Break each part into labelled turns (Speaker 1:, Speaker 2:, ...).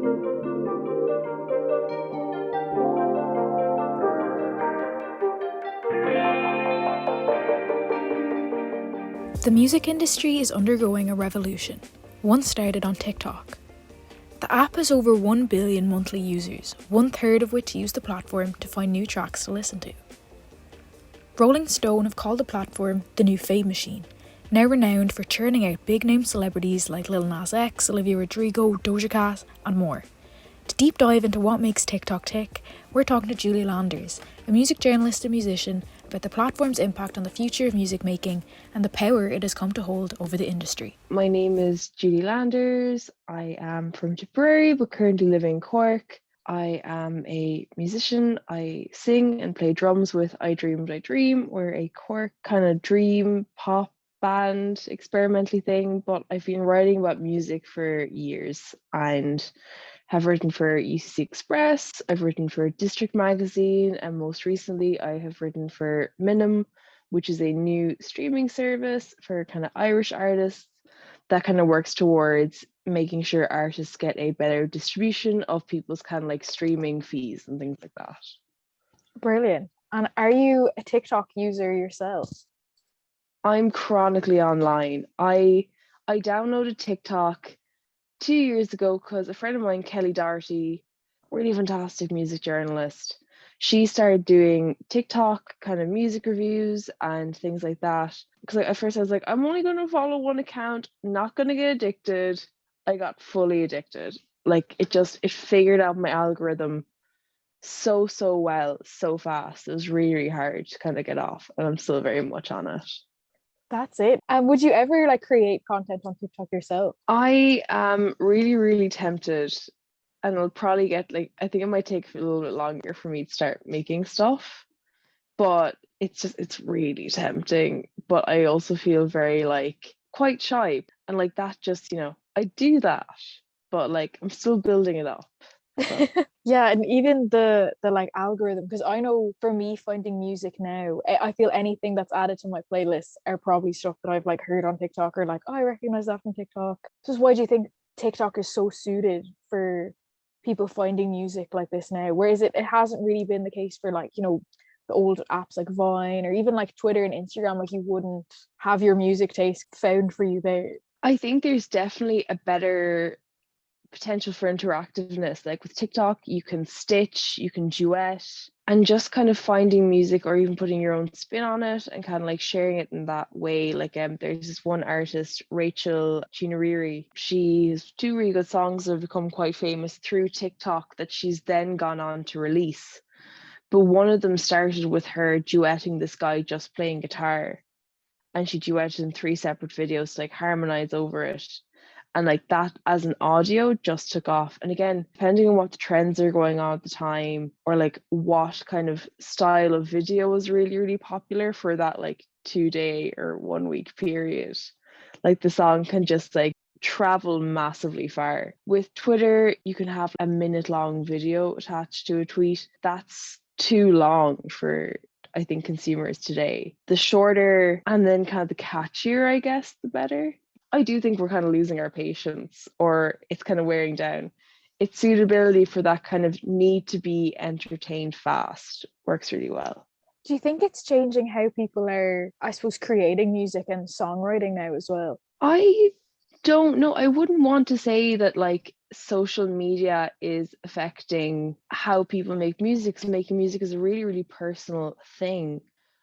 Speaker 1: The music industry is undergoing a revolution, one started on TikTok. The app has over 1 billion monthly users, 1/3 of which use the platform to find new tracks to listen to. Rolling Stone have called the platform the new Fame Machine, now renowned for churning out big-name celebrities like Lil Nas X, Olivia Rodrigo, Doja Cat, and more. To deep dive into what makes TikTok tick, we're talking to Julie Landers, a music journalist and musician, about the platform's impact on the future of music making and the power it has come to hold over the industry.
Speaker 2: My name is Julie Landers. I am from Tipperary but currently live in Cork. I am a musician. I sing and play drums with I Dream What I Dream. We're a Cork kind of dream pop band experimentally thing, but I've been writing about music for years and have written for UCC Express, I've written for District Magazine, and most recently I have written for Minim, which is a new streaming service for kind of Irish artists that kind of works towards making sure artists get a better distribution of people's kind of like streaming fees and things like that.
Speaker 3: Brilliant. And are you a TikTok user yourself?
Speaker 2: I'm chronically online. I downloaded TikTok 2 years ago because a friend of mine, Kelly Doherty, really fantastic music journalist, she started doing TikTok kind of music reviews and things like that. Because at first I was like, I'm only going to follow one account, not going to get addicted. I got fully addicted. Like it figured out my algorithm so well, so fast. It was really hard to kind of get off, and I'm still very much on it.
Speaker 3: That's it. And would you ever like create content on TikTok yourself?
Speaker 2: I am really tempted, and it'll probably get like, I think it might take a little bit longer for me to start making stuff, but it's really tempting. But I also feel very like quite shy, and like that just, I do that, but like I'm still building it up. So.
Speaker 3: Yeah, and even the like algorithm, because I know for me finding music now, I feel anything that's added to my playlist are probably stuff that I've like heard on TikTok or like, oh, I recognize that from TikTok. Just why do you think TikTok is so suited for people finding music like this now? Whereas it hasn't really been the case for like, the old apps like Vine or even like Twitter and Instagram, like you wouldn't have your music taste found for you there.
Speaker 2: I think there's definitely a better potential for interactiveness. Like with TikTok, you can stitch, you can duet, and just kind of finding music or even putting your own spin on it and kind of like sharing it in that way. Like there's this one artist, Rachel Chinariri. She has two really good songs that have become quite famous through TikTok that she's then gone on to release. But one of them started with her duetting this guy just playing guitar, and she duetted in 3 separate videos to like harmonize over it. And like that as an audio just took off. And again, depending on what the trends are going on at the time, or like what kind of style of video was really popular for that like 2-day or 1 week period, like the song can just like travel massively far. With Twitter, you can have a minute-long video attached to a tweet. That's too long for, I think, consumers today. The shorter and then kind of the catchier, I guess, the better. I do think we're kind of losing our patience, or it's kind of wearing down. Its suitability for that kind of need to be entertained fast works really well.
Speaker 3: Do you think it's changing how people are, I suppose, creating music and songwriting now as well?
Speaker 2: I don't know. I wouldn't want to say that like social media is affecting how people make music. So making music is a really personal thing.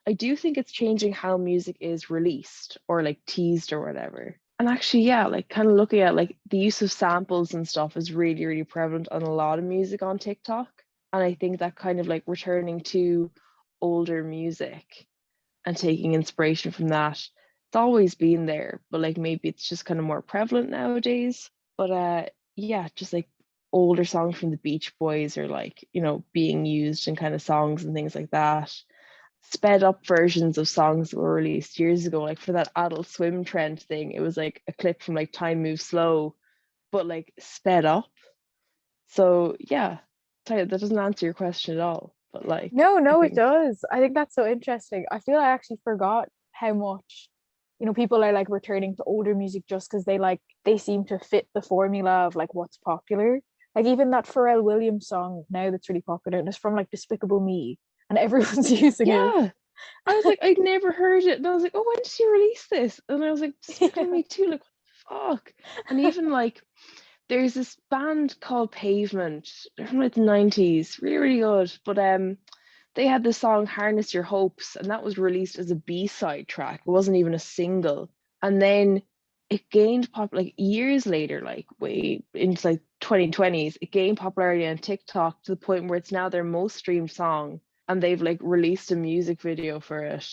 Speaker 2: I do think it's changing how music is released or like teased or whatever. And actually, yeah, like kind of looking at like the use of samples and stuff is really prevalent on a lot of music on TikTok. And I think that kind of like returning to older music and taking inspiration from that, it's always been there, but like maybe it's just kind of more prevalent nowadays. But yeah, just like older songs from the Beach Boys are like, being used in kind of songs and things like that. Sped up versions of songs that were released years ago, like for that Adult Swim trend thing, it was like a clip from like Time Moves Slow, but like sped up. So yeah, that doesn't answer your question at all, but like
Speaker 3: No, it does. I think that's so interesting. I feel I actually forgot how much, people are like returning to older music just because they seem to fit the formula of like what's popular. Like even that Pharrell Williams song now that's really popular and it's from like Despicable Me and everyone's using it.
Speaker 2: Yeah. I was like, I'd never heard it. And I was like, oh, when did you release this? And I was like, Despicable Me too. Like, what the fuck? And even like, there's this band called Pavement. They're from like the 90s. Really, really good. But they had the song Harness Your Hopes, and that was released as a B-side track. It wasn't even a single. And then it gained pop like years later, like way into like 2020s, it gained popularity on TikTok to the point where it's now their most streamed song, and they've like released a music video for it.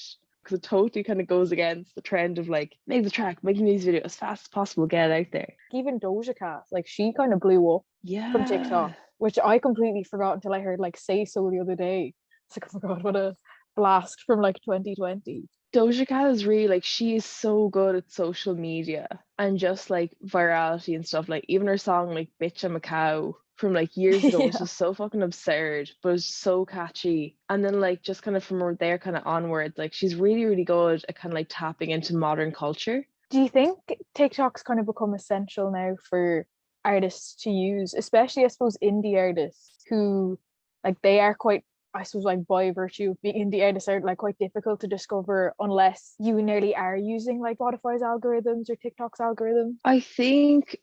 Speaker 2: Because it totally kind of goes against the trend of like make the track, make the music video as fast as possible, get it out there.
Speaker 3: Even Doja Cat, like she kind of blew up from TikTok,
Speaker 2: Yeah.
Speaker 3: which I completely forgot until I heard like Say So the other day. It's like, oh my God, what a blast from like 2020.
Speaker 2: Doja Cat is really like she is so good at social media and just like virality and stuff. Like even her song like Bitch I'm a Cow from like years ago was
Speaker 3: Yeah.
Speaker 2: just so fucking absurd, but it's so catchy. And then like just kind of from there kind of onwards, like she's really, really good at kind of like tapping into modern culture.
Speaker 3: Do you think TikTok's kind of become essential now for artists to use, especially I suppose indie artists who like they are quite, I suppose like by virtue of being indie artists are like quite difficult to discover unless you nearly are using like Spotify's algorithms or TikTok's algorithm?
Speaker 2: I think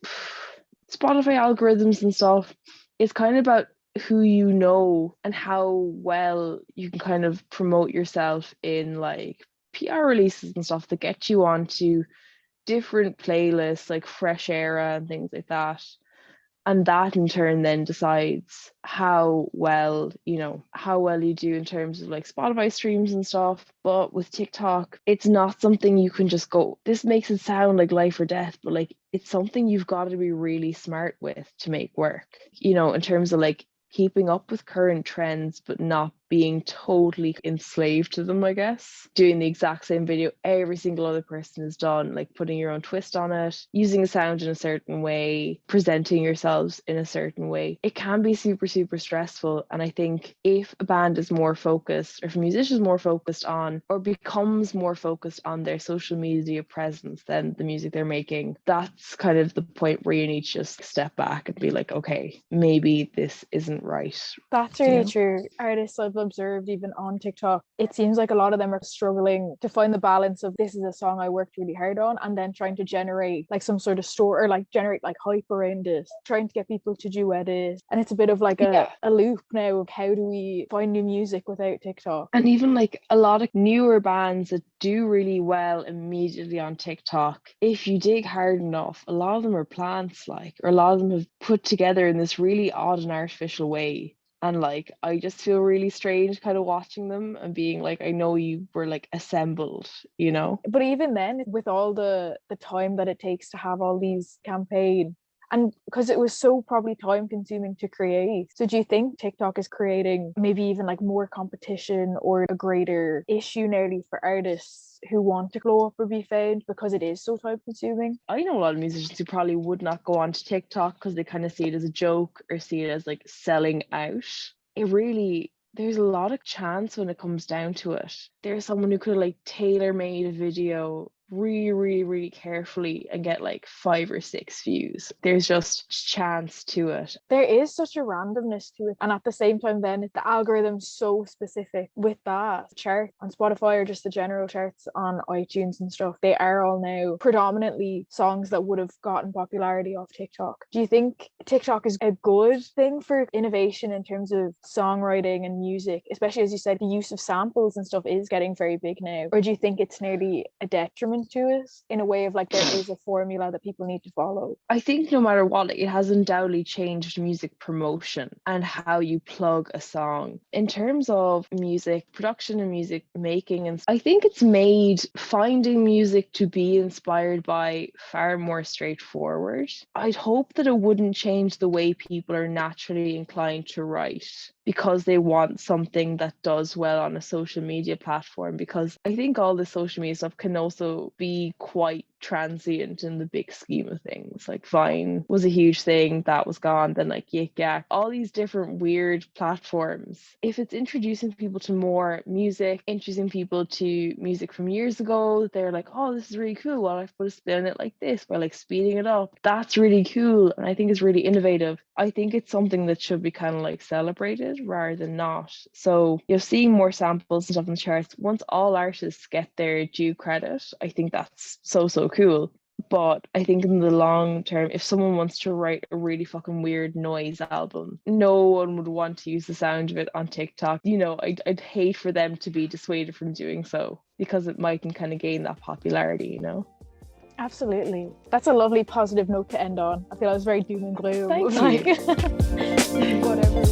Speaker 2: Spotify algorithms and stuff is kind of about who you know and how well you can kind of promote yourself in like PR releases and stuff that get you onto different playlists like Fresh Era and things like that. And that in turn then decides how well, how well you do in terms of like Spotify streams and stuff. But with TikTok, it's not something you can just go, this makes it sound like life or death, but like it's something you've got to be really smart with to make work, in terms of like keeping up with current trends, but not being totally enslaved to them, I guess. Doing the exact same video every single other person has done, like putting your own twist on it, using a sound in a certain way, presenting yourselves in a certain way. It can be super, super stressful. And I think if a band is more focused, or if a musician is more focused on, or becomes more focused on their social media presence than the music they're making, that's kind of the point where you need to just step back and be like, okay, maybe this isn't right.
Speaker 3: That's really true. Artists I've observed even on TikTok, it seems like a lot of them are struggling to find the balance of this is a song I worked really hard on and then trying to generate like some sort of story or like generate like hype around it, trying to get people to duet it. And it's a bit of like a loop now of how do we find new music without TikTok.
Speaker 2: And even like a lot of newer bands that do really well immediately on TikTok, if you dig hard enough, a lot of them are plants, like, or a lot of them have put together in this really odd and artificial way. And like I just feel really strange kind of watching them and being like, I know you were like assembled,
Speaker 3: But even then, with all the time that it takes to have all these campaigns, and because it was so probably time consuming to create. So do you think TikTok is creating maybe even like more competition or a greater issue nearly for artists who want to glow up or be found because it is so time consuming?
Speaker 2: I know a lot of musicians who probably would not go onto TikTok because they kind of see it as a joke or see it as like selling out. There's a lot of chance when it comes down to it. There's someone who could have like tailor made a video really, really, really carefully and get like 5 or 6 views. There's just chance to it.
Speaker 3: There is such a randomness to it. And at the same time, then the algorithm's so specific with that chart on Spotify or just the general charts on iTunes and stuff. They are all now predominantly songs that would have gotten popularity off TikTok. Do you think TikTok is a good thing for innovation in terms of songwriting and music, especially as you said, the use of samples and stuff is getting very big now? Or do you think it's nearly a detriment to us in a way of like there is a formula that people need to follow?
Speaker 2: I think no matter what, it has undoubtedly changed music promotion and how you plug a song. In terms of music production and music making, and I think it's made finding music to be inspired by far more straightforward. I'd hope that it wouldn't change the way people are naturally inclined to write because they want something that does well on a social media platform, because I think all the social media stuff can also be quite transient in the big scheme of things. Like Vine was a huge thing that was gone, then like Yik Yak, all these different weird platforms. If it's introducing people to more music, introducing people to music from years ago, they're like, oh, this is really cool. Well, I've put a spin on it like this by like speeding it up. That's really cool. And I think it's really innovative. I think it's something that should be kind of like celebrated rather than not. So you're seeing more samples and stuff in the charts. Once all artists get their due credit, I think that's so cool. But I think in the long term, if someone wants to write a really fucking weird noise album, no one would want to use the sound of it on TikTok. You know, I'd hate for them to be dissuaded from doing so because it mightn't kind of gain that popularity, you know?
Speaker 3: Absolutely. That's a lovely positive note to end on. I feel I was very doom and gloom.
Speaker 2: Thank you.
Speaker 3: Whatever.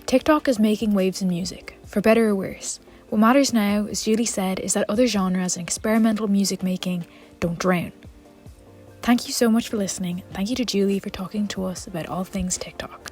Speaker 1: TikTok is making waves in music, for better or worse. What matters now, as Julie said, is that other genres and experimental music making don't drown. Thank you so much for listening. Thank you to Julie for talking to us about all things TikTok.